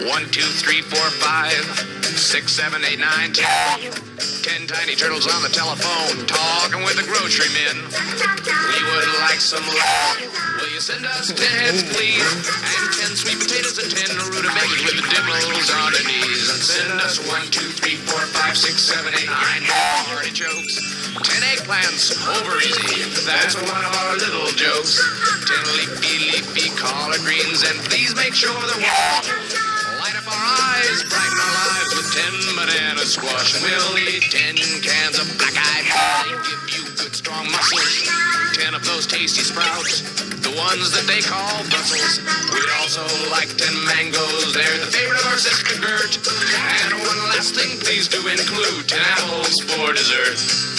1, 2, 3, 4, 5, 6, 7, 8, 9, 10. 10 tiny turtles on the telephone talking with the grocery men. We would like some love. Will you send us 10 heads, please? And 10 sweet potatoes and 10 rutabagas with the dimples on their knees. And send us 1, 2, 3, 4, 5, 6, 7, 8, 9 artichokes. 10 eggplants, over easy. That's one of our little jokes. 10 leafy collard greens, and please make sure they're warm. Light up our eyes, brighten our lives with 10 banana squash. And we'll eat 10 cans of black-eyed peas. Give you good strong muscles. 10 of those tasty sprouts, the ones that they call Brussels. We'd also like 10 mangoes, they're the favorite of our sister Gert. And one last thing, please do include 10 apples for dessert.